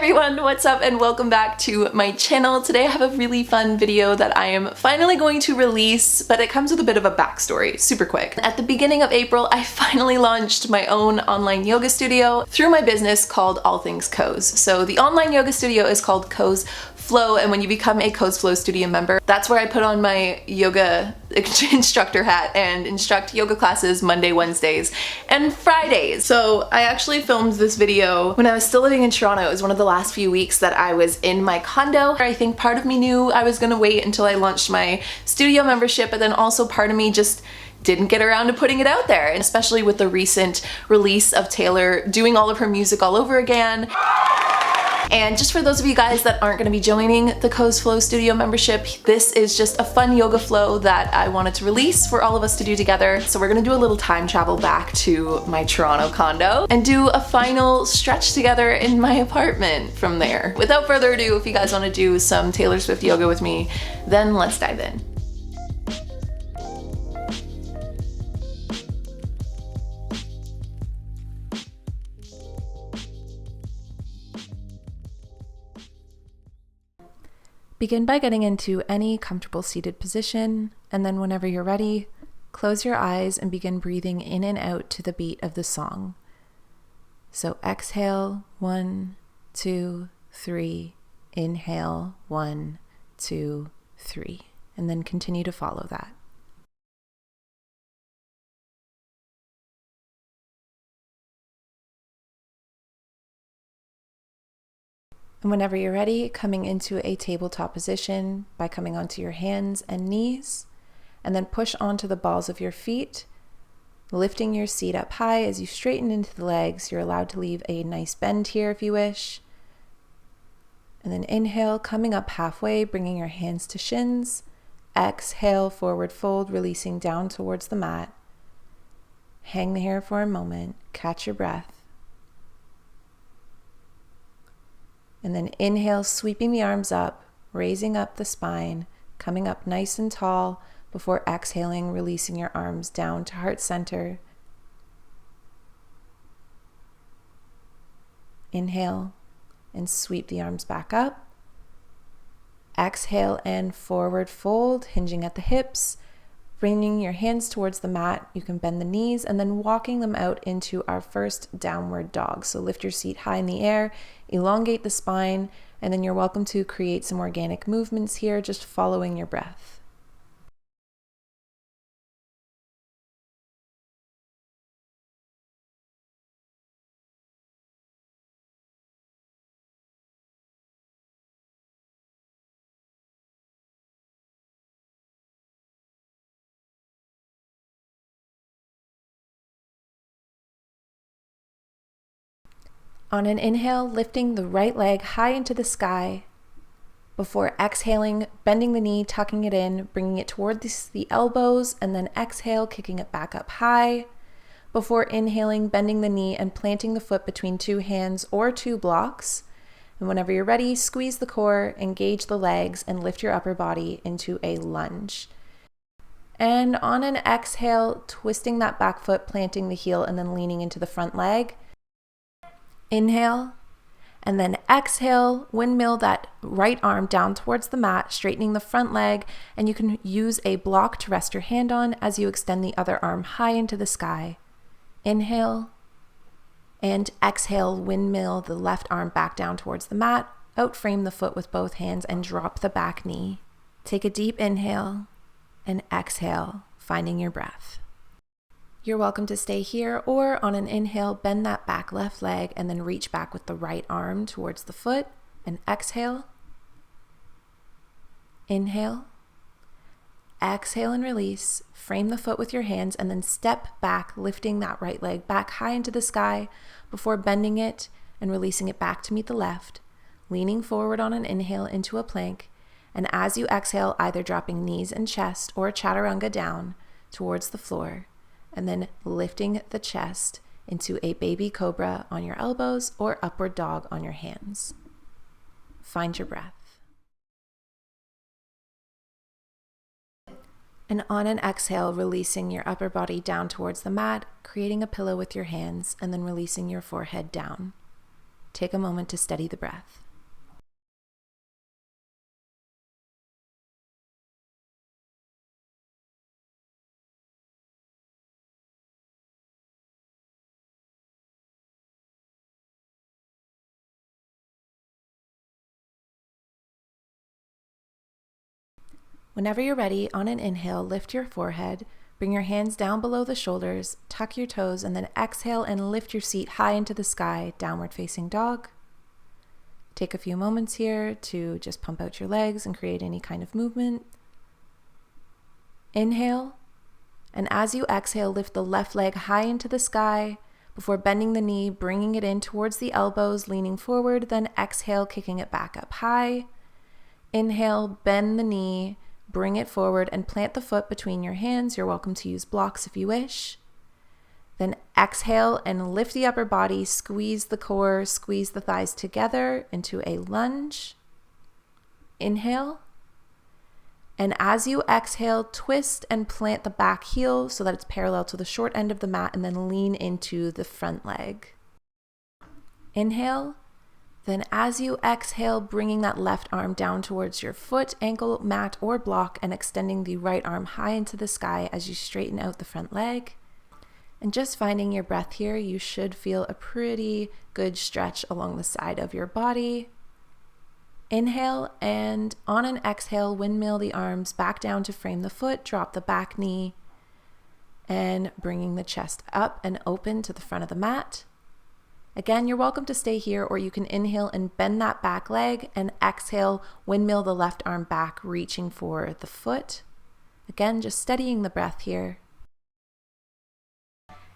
everyone, what's up and welcome back to my channel. Today I have a really fun video that I am finally going to release, but it comes with a bit of a backstory, super quick. At the beginning of April, I finally launched my own online yoga studio through my business called All Things Koze. So the online yoga studio is called Koze Flow, and when you become a Koze Flow studio member, that's where I put on my yoga instructor hat and instruct yoga classes Monday, Wednesdays, and Fridays. So I actually filmed this video when I was still living in Toronto. It was one of the last few weeks that I was in my condo. I think part of me knew I was gonna wait until I launched my studio membership, but then also part of me just didn't get around to putting it out there, and especially with the recent release of Taylor doing all of her music all over again. And just for those of you guys that aren't going to be joining the Koze Flow Studio membership, this is just a fun yoga flow that I wanted to release for all of us to do together. So we're going to do a little time travel back to my Toronto condo and do a final stretch together in my apartment from there. Without further ado, if you guys want to do some Taylor Swift yoga with me, then let's dive in. Begin by getting into any comfortable seated position, and then whenever you're ready, close your eyes and begin breathing in and out to the beat of the song. So exhale, 1, 2, 3, inhale, 1, 2, 3, and then continue to follow that. And whenever you're ready, coming into a tabletop position by coming onto your hands and knees, and then push onto the balls of your feet, lifting your seat up high as you straighten into the legs. You're allowed to leave a nice bend here if you wish. And then inhale, coming up halfway, bringing your hands to shins. Exhale, forward fold, releasing down towards the mat. Hang there for a moment, catch your breath. And then inhale, sweeping the arms up, raising up the spine, coming up nice and tall before exhaling, releasing your arms down to heart center. Inhale and sweep the arms back up. Exhale and forward fold, hinging at the hips, bringing your hands towards the mat. You can bend the knees and then walking them out into our first downward dog. So lift your seat high in the air, elongate the spine, and then you're welcome to create some organic movements here, just following your breath. On an inhale, lifting the right leg high into the sky. Before exhaling, bending the knee, tucking it in, bringing it towards the elbows, and then exhale, kicking it back up high. Before inhaling, bending the knee and planting the foot between two hands or two blocks. And whenever you're ready, squeeze the core, engage the legs, and lift your upper body into a lunge. And on an exhale, twisting that back foot, planting the heel, and then leaning into the front leg. Inhale, and then exhale, windmill that right arm down towards the mat, straightening the front leg, and you can use a block to rest your hand on as you extend the other arm high into the sky. Inhale, and exhale, windmill the left arm back down towards the mat, outframe the foot with both hands, and drop the back knee. Take a deep inhale, and exhale, finding your breath. You're welcome to stay here, or on an inhale, bend that back left leg and then reach back with the right arm towards the foot and exhale. Inhale. Exhale and release. Frame the foot with your hands and then step back, lifting that right leg back high into the sky before bending it and releasing it back to meet the left, leaning forward on an inhale into a plank, and as you exhale, either dropping knees and chest or chaturanga down towards the floor. And then lifting the chest into a baby cobra on your elbows or upward dog on your hands. Find your breath. And on an exhale, releasing your upper body down towards the mat, creating a pillow with your hands, and then releasing your forehead down. Take a moment to steady the breath. Whenever you're ready, on an inhale, lift your forehead, bring your hands down below the shoulders, tuck your toes, and then exhale and lift your seat high into the sky, downward facing dog. Take a few moments here to just pump out your legs and create any kind of movement. Inhale, and as you exhale, lift the left leg high into the sky before bending the knee, bringing it in towards the elbows, leaning forward, then exhale, kicking it back up high. Inhale, bend the knee, bring it forward and plant the foot between your hands. You're welcome to use blocks if you wish. Then exhale and lift the upper body, squeeze the core, squeeze the thighs together into a lunge. Inhale. And as you exhale, twist and plant the back heel so that it's parallel to the short end of the mat, and then lean into the front leg. Inhale. Then as you exhale, bringing that left arm down towards your foot, ankle, mat, or block, and extending the right arm high into the sky as you straighten out the front leg. And just finding your breath here, you should feel a pretty good stretch along the side of your body. Inhale, and on an exhale, windmill the arms back down to frame the foot, drop the back knee, and bringing the chest up and open to the front of the mat. Again, you're welcome to stay here, or you can inhale and bend that back leg, and exhale, windmill the left arm back, reaching for the foot. Again, just steadying the breath here.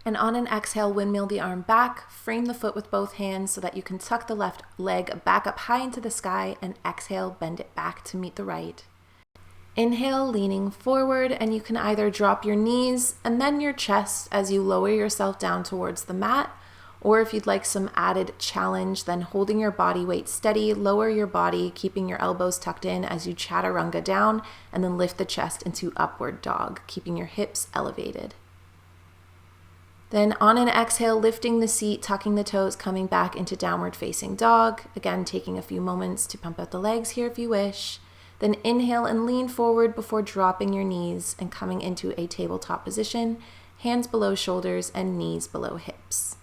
And on an exhale, windmill the arm back, frame the foot with both hands so that you can tuck the left leg back up high into the sky, and exhale, bend it back to meet the right. Inhale, leaning forward, and you can either drop your knees and then your chest as you lower yourself down towards the mat, or if you'd like some added challenge, then holding your body weight steady, lower your body, keeping your elbows tucked in as you chaturanga down, and then lift the chest into upward dog, keeping your hips elevated. Then on an exhale, lifting the seat, tucking the toes, coming back into downward facing dog. Again, taking a few moments to pump out the legs here if you wish. Then inhale and lean forward before dropping your knees and coming into a tabletop position, hands below shoulders and knees below hips.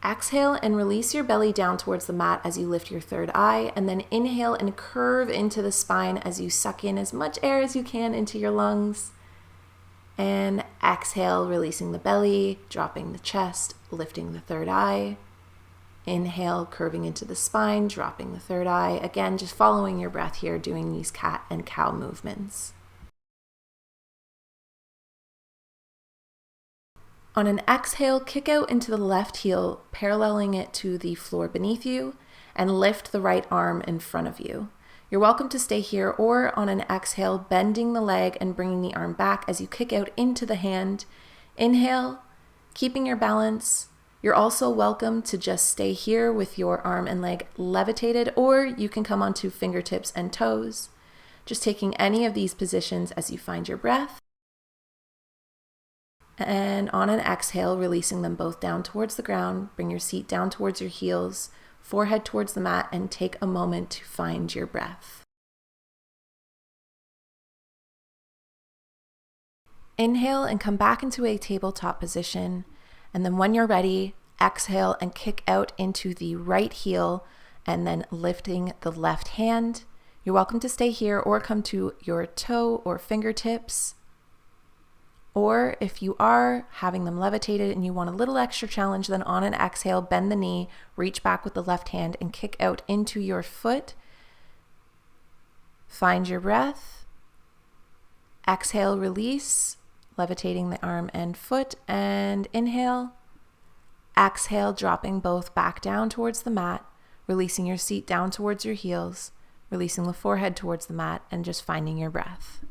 Exhale and release your belly down towards the mat as you lift your third eye, and then inhale and curve into the spine as you suck in as much air as you can into your lungs. And exhale, releasing the belly, dropping the chest, lifting the third eye. Inhale, curving into the spine, dropping the third eye. Again, just following your breath here, doing these cat and cow movements. On an exhale, kick out into the left heel, paralleling it to the floor beneath you, and lift the right arm in front of you. You're welcome to stay here, or on an exhale, bending the leg and bringing the arm back as you kick out into the hand. Inhale, keeping your balance. You're also welcome to just stay here with your arm and leg levitated, or you can come onto fingertips and toes. Just taking any of these positions as you find your breath. And on an exhale, releasing them both down towards the ground. Bring your seat down towards your heels, forehead towards the mat, and take a moment to find your breath. Inhale and come back into a tabletop position. And then when you're ready, exhale and kick out into the right heel, and then lifting the left hand. You're welcome to stay here or come to your toe or fingertips. Or if you are having them levitated and you want a little extra challenge, then on an exhale, bend the knee, reach back with the left hand and kick out into your foot. Find your breath. Exhale, release, levitating the arm and foot, and inhale. Exhale, dropping both back down towards the mat, releasing your seat down towards your heels, releasing the forehead towards the mat, and just finding your breath.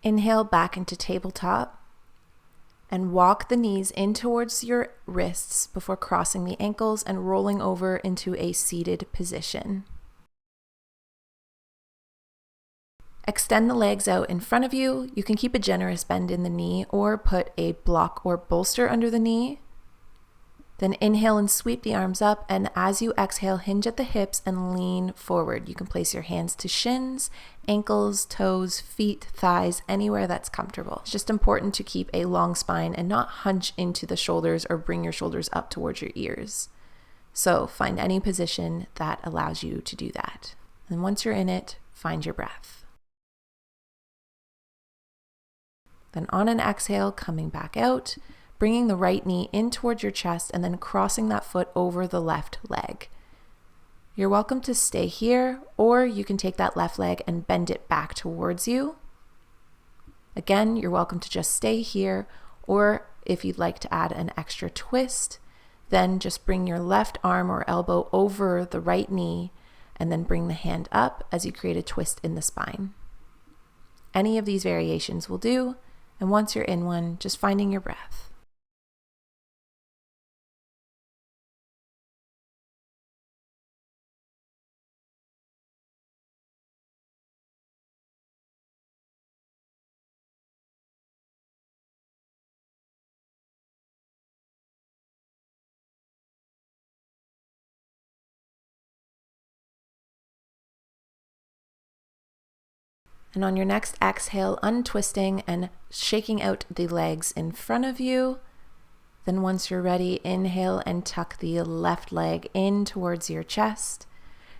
Inhale back into tabletop and walk the knees in towards your wrists before crossing the ankles and rolling over into a seated position. Extend the legs out in front of you. You can keep a generous bend in the knee or put a block or bolster under the knee. Then inhale and sweep the arms up, and as you exhale, hinge at the hips and lean forward. You can place your hands to shins, ankles, toes, feet, thighs, anywhere that's comfortable. It's just important to keep a long spine and not hunch into the shoulders or bring your shoulders up towards your ears. So find any position that allows you to do that. And once you're in it, find your breath. Then on an exhale, coming back out, bringing the right knee in towards your chest and then crossing that foot over the left leg. You're welcome to stay here, or you can take that left leg and bend it back towards you. Again, you're welcome to just stay here, or if you'd like to add an extra twist, then just bring your left arm or elbow over the right knee and then bring the hand up as you create a twist in the spine. Any of these variations will do, and once you're in one, just finding your breath. And on your next exhale, untwisting and shaking out the legs in front of you. Then once you're ready, inhale and tuck the left leg in towards your chest.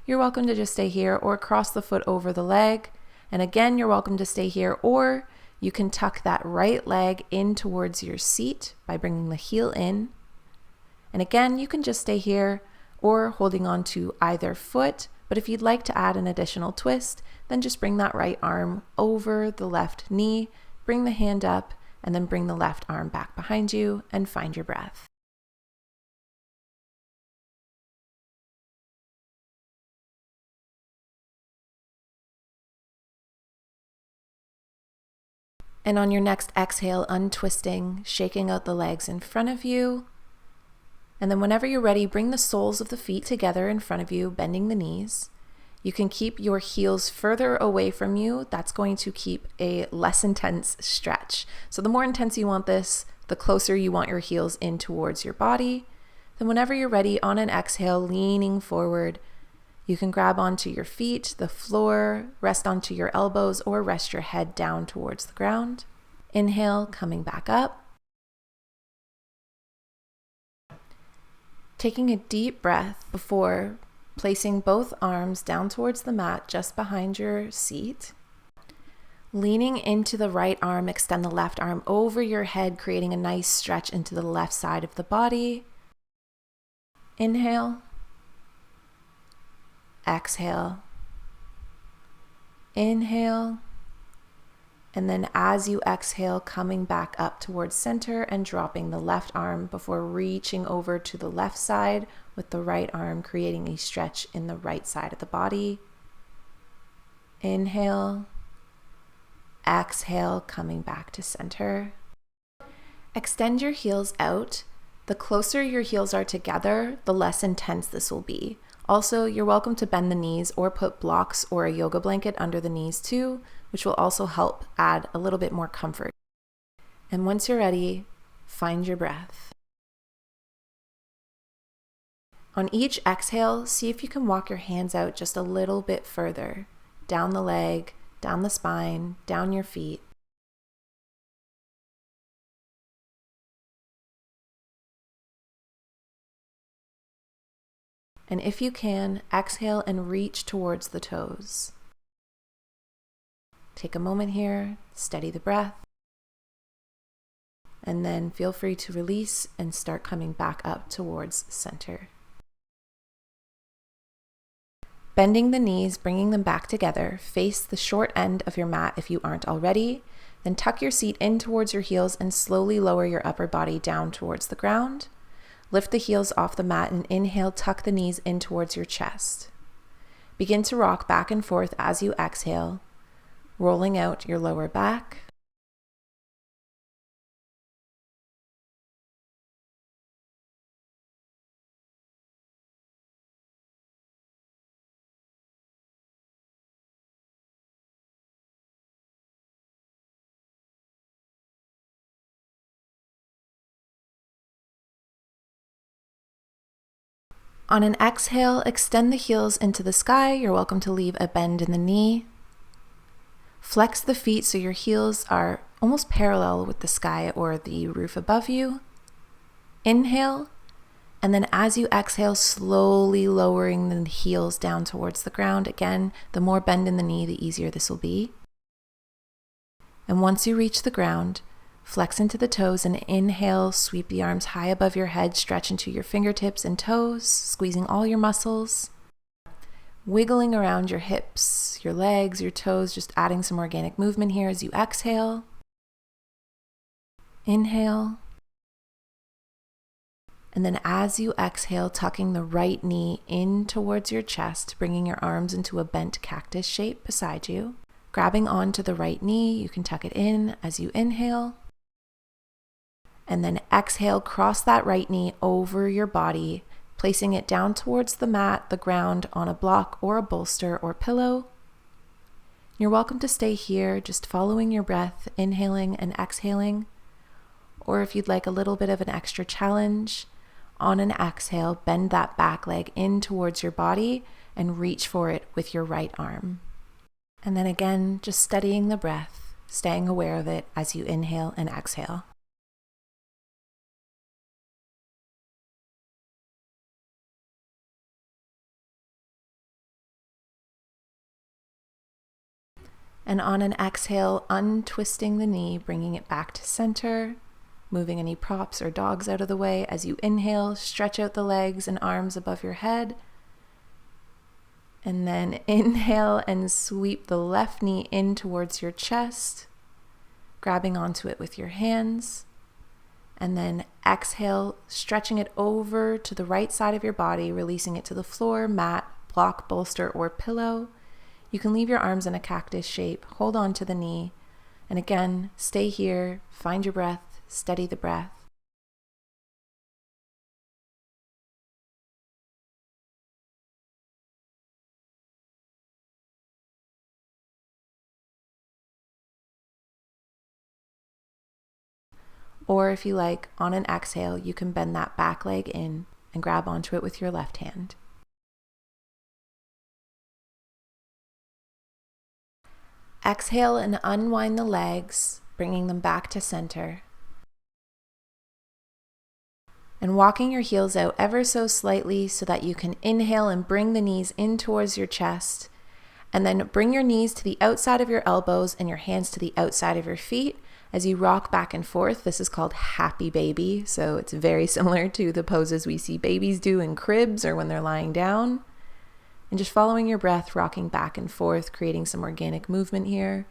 You're welcome to just stay here or cross the foot over the leg. And again, you're welcome to stay here, or you can tuck that right leg in towards your seat by bringing the heel in. And again, you can just stay here or holding on to either foot. But if you'd like to add an additional twist, then just bring that right arm over the left knee, bring the hand up, and then bring the left arm back behind you and find your breath. And on your next exhale, untwisting, shaking out the legs in front of you. And then whenever you're ready, bring the soles of the feet together in front of you, bending the knees. You can keep your heels further away from you. That's going to keep a less intense stretch. So the more intense you want this, the closer you want your heels in towards your body. Then whenever you're ready, on an exhale, leaning forward, you can grab onto your feet, the floor, rest onto your elbows, or rest your head down towards the ground. Inhale, coming back up. Taking a deep breath before placing both arms down towards the mat just behind your seat. Leaning into the right arm, extend the left arm over your head, creating a nice stretch into the left side of the body. Inhale. Exhale. Inhale. And then as you exhale, coming back up towards center and dropping the left arm before reaching over to the left side with the right arm, creating a stretch in the right side of the body. Inhale. Exhale, coming back to center. Extend your heels out. The closer your heels are together, the less intense this will be. Also, you're welcome to bend the knees or put blocks or a yoga blanket under the knees too, which will also help add a little bit more comfort. And once you're ready, find your breath. On each exhale, see if you can walk your hands out just a little bit further, down the leg, down the spine, down your feet. And if you can, exhale and reach towards the toes. Take a moment here, steady the breath, and then feel free to release and start coming back up towards center. Bending the knees, bringing them back together, face the short end of your mat if you aren't already, then tuck your seat in towards your heels and slowly lower your upper body down towards the ground. Lift the heels off the mat and inhale, tuck the knees in towards your chest. Begin to rock back and forth as you exhale, rolling out your lower back, On an exhale, extend the heels into the sky. You're welcome to leave a bend in the knee. Flex the feet so your heels are almost parallel with the sky or the roof above you. Inhale, and then as you exhale, slowly lowering the heels down towards the ground. Again, the more bend in the knee, the easier this will be. And once you reach the ground, flex into the toes and inhale, sweep the arms high above your head, stretch into your fingertips and toes, squeezing all your muscles, wiggling around your hips, your legs, your toes, just adding some organic movement here as you exhale. Inhale. And then as you exhale, tucking the right knee in towards your chest, bringing your arms into a bent cactus shape beside you. Grabbing onto the right knee, you can tuck it in as you inhale. And then exhale, cross that right knee over your body, placing it down towards the mat, the ground, on a block or a bolster or pillow. You're welcome to stay here, just following your breath, inhaling and exhaling. Or if you'd like a little bit of an extra challenge, on an exhale, bend that back leg in towards your body and reach for it with your right arm. And then again, just steadying the breath, staying aware of it as you inhale and exhale. And on an exhale, untwisting the knee, bringing it back to center, moving any props or dogs out of the way. As you inhale, stretch out the legs and arms above your head. And then inhale and sweep the left knee in towards your chest, grabbing onto it with your hands. And then exhale, stretching it over to the right side of your body, releasing it to the floor, mat, block, bolster, or pillow. You can leave your arms in a cactus shape, hold on to the knee, and again, stay here, find your breath, steady the breath. Or if you like, on an exhale, you can bend that back leg in and grab onto it with your left hand. Exhale and unwind the legs, bringing them back to center. And walking your heels out ever so slightly so that you can inhale and bring the knees in towards your chest. And then bring your knees to the outside of your elbows and your hands to the outside of your feet as you rock back and forth. This is called happy baby. So it's very similar to the poses we see babies do in cribs or when they're lying down. And just following your breath, rocking back and forth, creating some organic movement here.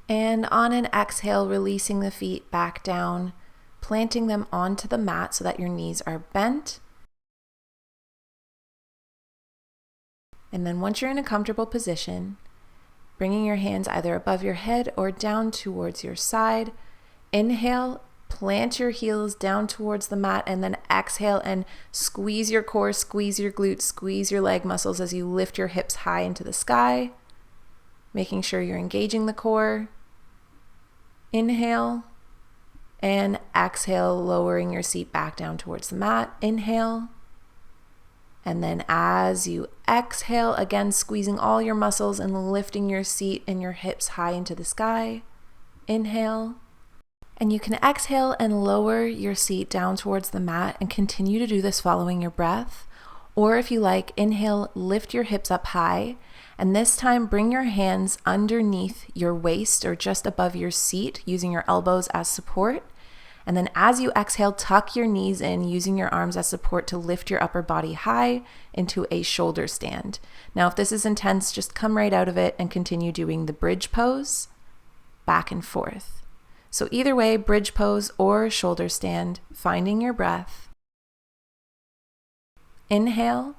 And on an exhale, releasing the feet back down, planting them onto the mat so that your knees are bent. And then once you're in a comfortable position, bringing your hands either above your head or down towards your side. Inhale, plant your heels down towards the mat, and then exhale and squeeze your core, squeeze your glutes, squeeze your leg muscles as you lift your hips high into the sky, making sure you're engaging the core. Inhale and exhale, lowering your seat back down towards the mat. Inhale. And then as you exhale, again, squeezing all your muscles and lifting your seat and your hips high into the sky. Inhale. And you can exhale and lower your seat down towards the mat and continue to do this following your breath. Or if you like, inhale, lift your hips up high. And this time, bring your hands underneath your waist or just above your seat, using your elbows as support. And then as you exhale, tuck your knees in, using your arms as support to lift your upper body high into a shoulder stand. Now, if this is intense, just come right out of it and continue doing the bridge pose, back and forth. So either way, bridge pose or shoulder stand, finding your breath. Inhale.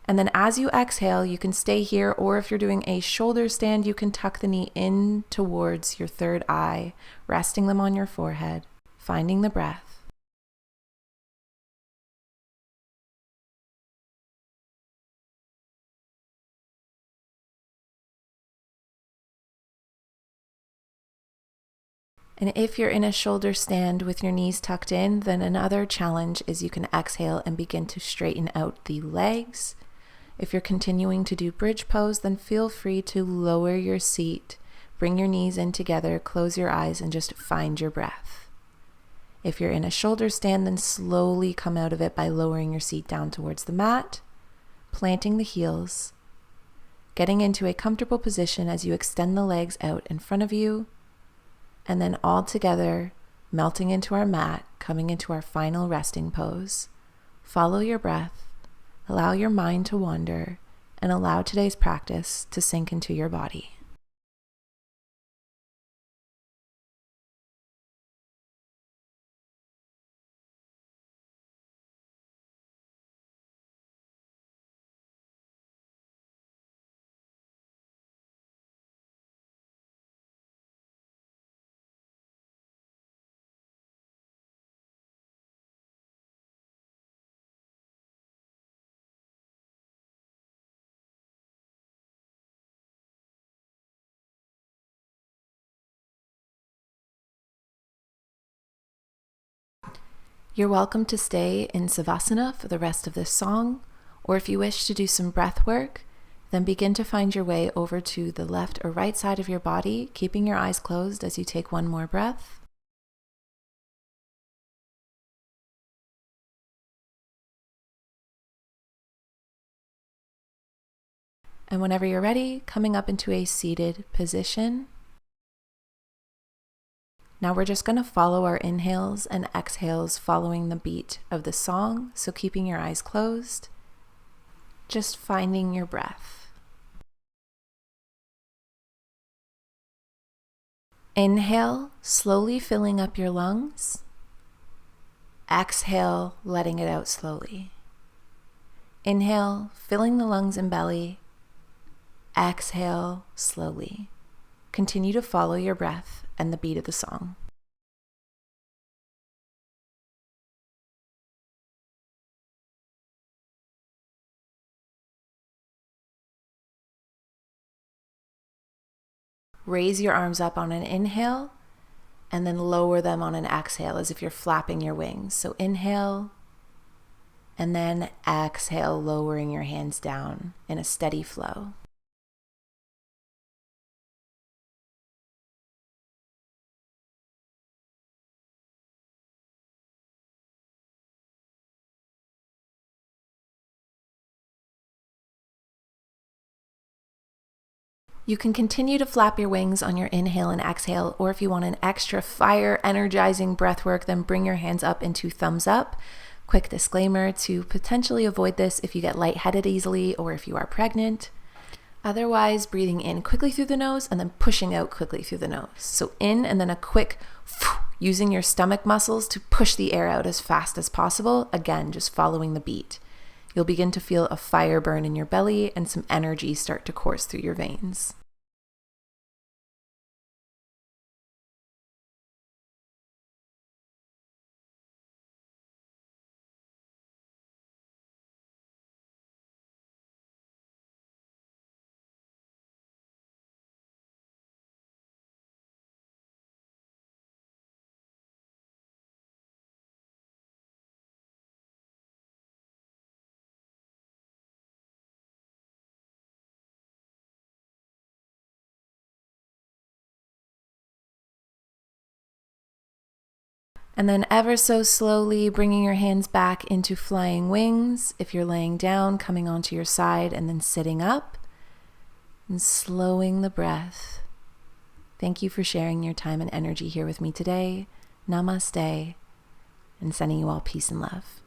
And then as you exhale, you can stay here, or if you're doing a shoulder stand, you can tuck the knee in towards your third eye, resting them on your forehead, finding the breath. And if you're in a shoulder stand with your knees tucked in, then another challenge is you can exhale and begin to straighten out the legs. If you're continuing to do bridge pose, then feel free to lower your seat, bring your knees in together, close your eyes, and just find your breath. If you're in a shoulder stand, then slowly come out of it by lowering your seat down towards the mat, planting the heels, getting into a comfortable position as you extend the legs out in front of you, and then all together, melting into our mat, coming into our final resting pose. Follow your breath, allow your mind to wander, and allow today's practice to sink into your body. You're welcome to stay in Savasana for the rest of this song, or if you wish to do some breath work, then begin to find your way over to the left or right side of your body, keeping your eyes closed as you take one more breath. And whenever you're ready, coming up into a seated position. Now we're just going to follow our inhales and exhales following the beat of the song, so keeping your eyes closed, just finding your breath. Inhale, slowly filling up your lungs. Exhale, letting it out slowly. Inhale, filling the lungs and belly. Exhale, slowly. Continue to follow your breath and the beat of the song. Raise your arms up on an inhale and then lower them on an exhale as if you're flapping your wings. So inhale and then exhale, lowering your hands down in a steady flow. You can continue to flap your wings on your inhale and exhale, or if you want an extra fire energizing breath work, then bring your hands up into thumbs up. Quick disclaimer to potentially avoid this if you get lightheaded easily or if you are pregnant. Otherwise, breathing in quickly through the nose and then pushing out quickly through the nose. So in and then a quick using your stomach muscles to push the air out as fast as possible. Again, just following the beat. You'll begin to feel a fire burn in your belly and some energy start to course through your veins. And then ever so slowly bringing your hands back into flying wings. If you're laying down, coming onto your side and then sitting up and slowing the breath. Thank you for sharing your time and energy here with me today. Namaste, and sending you all peace and love.